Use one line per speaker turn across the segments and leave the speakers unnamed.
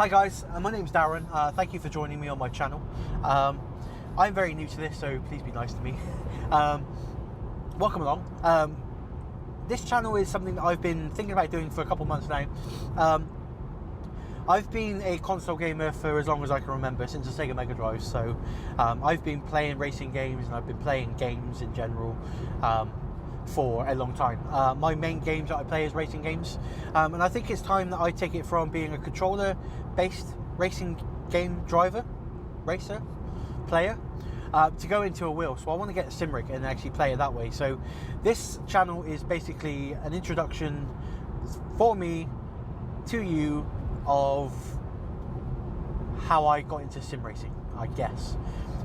Hi guys, my name's Darren. Thank you for joining me on my channel. I'm very new to this, so please be nice to me. Welcome along. This channel is something that I've been thinking about doing for a couple months now. I've been a console gamer for as long as I can remember, since the Sega Mega Drive, so I've been playing racing games and I've been playing games in general for a long time. My main games that I play is racing games, and I think it's time that I take it from being a controller based racing game racer player to go into a wheel. So I want to get a sim rig and actually play it that way. So this channel is basically an introduction for me to you of how I got into sim racing, I guess.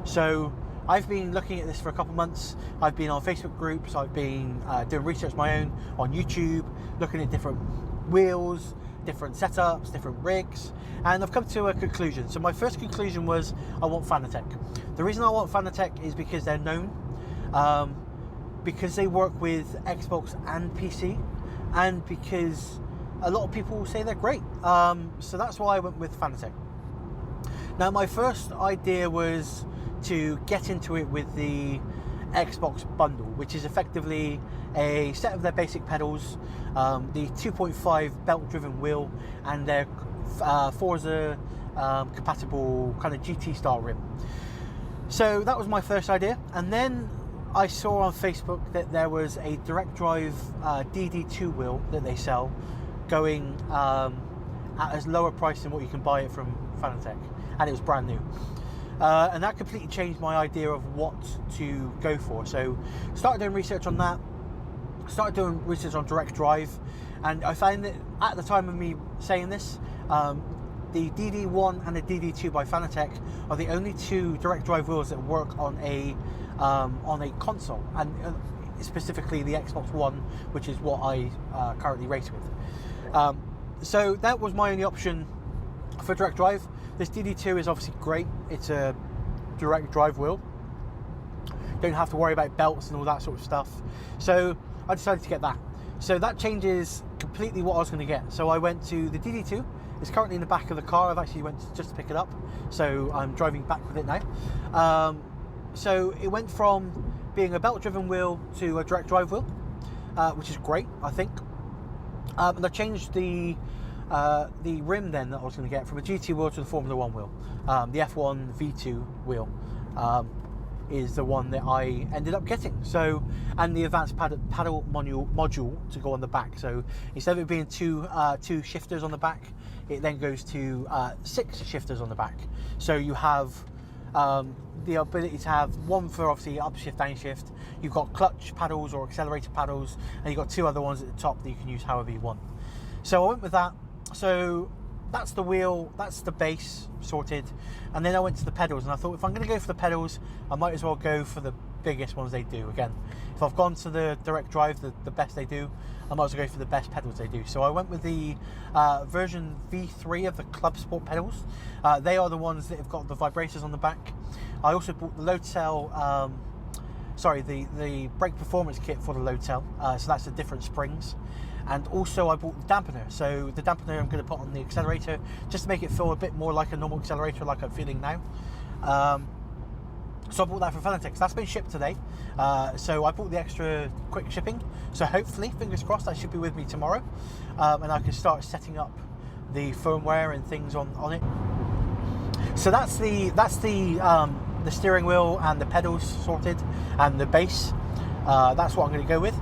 So I've been looking at this for a couple months. I've been on Facebook groups, I've been doing research of my own on YouTube, looking at different wheels, different setups, different rigs, and I've come to a conclusion. So my first conclusion was I want Fanatec. The reason I want Fanatec is because they're known, because they work with Xbox and PC, and because a lot of people say they're great. So that's why I went with Fanatec. Now my first idea was to get into it with the Xbox bundle, which is effectively a set of their basic pedals, the 2.5 belt driven wheel, and their Forza compatible kind of GT style rim. So that was my first idea, and then I saw on Facebook that there was a direct drive DD2 wheel that they sell going at a lower price than what you can buy it from Fanatec, and it was brand new. And that completely changed my idea of what to go for. So started doing research on that, started doing research on direct drive, and I found that at the time of me saying this, the DD1 and the DD2 by Fanatec are the only two direct drive wheels that work on a console, and specifically the Xbox One, which is what I currently race with. So that was my only option for direct drive. This DD2 is obviously great. It's a direct drive wheel. Don't have to worry about belts and all that sort of stuff. So I decided to get that. So that changes completely what I was going to get. So I went to the DD2. It's currently in the back of the car. I've actually went just to pick it up. So I'm driving back with it now. So it went from being a belt driven wheel to a direct drive wheel, which is great, I think. And I changed the rim then that I was going to get from a GT wheel to the Formula 1 wheel. The F1 V2 wheel is the one that I ended up getting. So, and the advanced paddle module to go on the back. So instead of it being two shifters on the back, it then goes to 6 shifters on the back. So you have the ability to have one for obviously upshift, downshift. You've got clutch paddles or accelerator paddles, and you've got 2 other ones at the top that you can use however you want. So I went with that. So that's the wheel, that's the base sorted, and then I went to the pedals, and I thought if I'm going to go for the pedals, I might as well go for the biggest ones they do. Again, if I've gone to the direct drive, the best they do, I might as well go for the best pedals they do. So I went with the version V3 of the Club Sport pedals. They are the ones that have got the vibrators on the back. I also bought the load cell, the brake performance kit for the load cell, so that's the different springs. And also I bought the dampener. So the dampener I'm going to put on the accelerator just to make it feel a bit more like a normal accelerator, like I'm feeling now. So I bought that from Fanatec. That's been shipped today. So I bought the extra quick shipping. So hopefully, fingers crossed, that should be with me tomorrow, and I can start setting up the firmware and things on it. So that's the steering wheel and the pedals sorted, and the base. That's what I'm going to go with.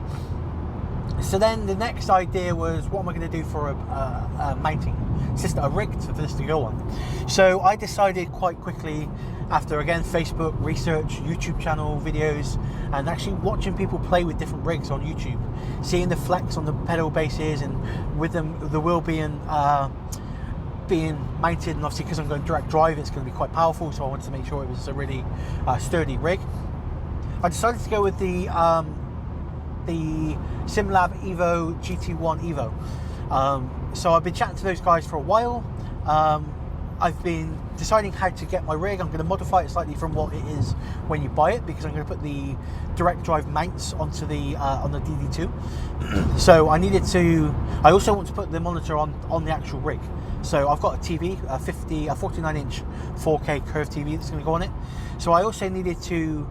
So then the next idea was, what am I going to do for a mounting system, a rig for this to go on? So I decided quite quickly, after again Facebook research, YouTube channel videos, and actually watching people play with different rigs on YouTube, seeing the flex on the pedal bases, and with them the wheel being mounted, and obviously because I'm going direct drive, it's going to be quite powerful. So I wanted to make sure it was a really sturdy rig. I decided to go with the SimLab Evo GT1 Evo. So I've been chatting to those guys for a while. I've been deciding how to get my rig. I'm going to modify it slightly from what it is when you buy it, because I'm going to put the direct drive mounts onto the on the DD2. So I also want to put the monitor on the actual rig. So I've got a TV, a 49-inch 4K curved TV that's going to go on it. So I also needed to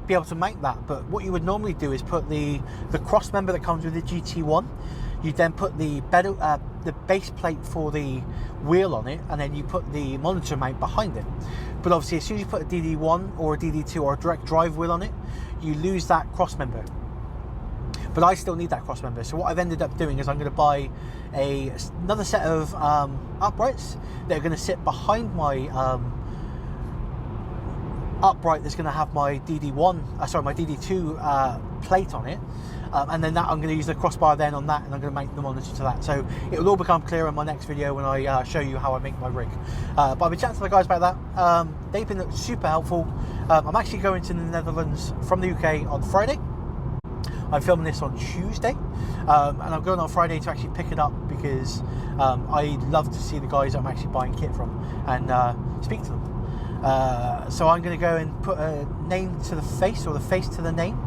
be able to mount that. But what you would normally do is put the cross member that comes with the GT1. You then put the base plate for the wheel on it, and then you put the monitor mount behind it. But obviously, as soon as you put a DD1 or a DD2 or a direct drive wheel on it, you lose that cross member. But I still need that cross member. So what I've ended up doing is I'm going to buy another set of uprights that are going to sit behind my upright that's going to have my my DD2 plate on it. And then I'm going to use the crossbar then on that, and I'm going to make the monitor to that. So it will all become clear in my next video when I show you how I make my rig. But I've been chatting to the guys about that. They've been super helpful. I'm actually going to the Netherlands from the UK on Friday. I'm filming this on Tuesday, and I'm going on Friday to actually pick it up because I love to see the guys that I'm actually buying kit from and speak to them. So I'm going to go and put a name to the face, or the face to the name,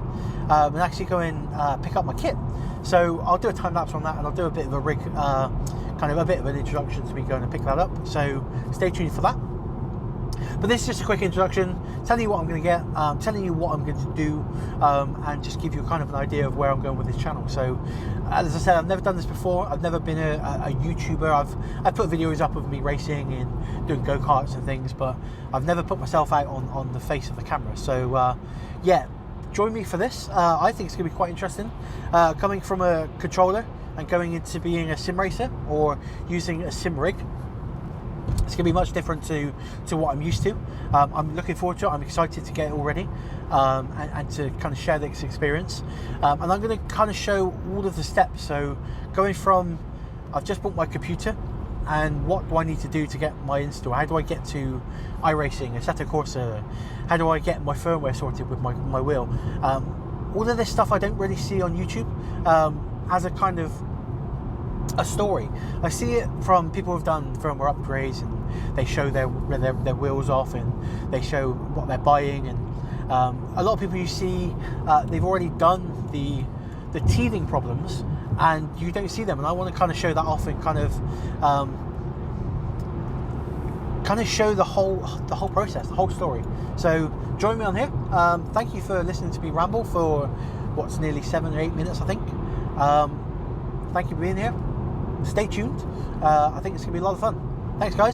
and actually go and pick up my kit. So I'll do a time lapse on that, and I'll do a bit of a rig, kind of a bit of an introduction to me going and pick that up. So stay tuned for that. But this is just a quick introduction, telling you what I'm going to get, telling you what I'm going to do, and just give you kind of an idea of where I'm going with this channel. So, as I said, I've never done this before. I've never been a YouTuber. I've put videos up of me racing and doing go-karts and things, but I've never put myself out on the face of the camera. So, yeah, join me for this. I think it's going to be quite interesting. Coming from a controller and going into being a sim racer or using a sim rig, it's going to be much different to what I'm used to. I'm looking forward to it. I'm excited to get it already, and to kind of share this experience. And I'm going to kind of show all of the steps. So going from, I've just bought my computer, and what do I need to do to get my install? How do I get to iRacing, Assetto Corsa? How do I get my firmware sorted with my wheel? All of this stuff I don't really see on YouTube as a kind of a story. I see it from people who've done firmware upgrades, and they show their wheels off, and they show what they're buying, and a lot of people you see they've already done the teething problems, and you don't see them. And I want to kind of show that off and kind of show the whole process, the whole story. So join me on here. Thank you for listening to me ramble for what's nearly 7 or 8 minutes, I think. Thank you for being here. Stay tuned. I think it's going to be a lot of fun. Thanks, guys.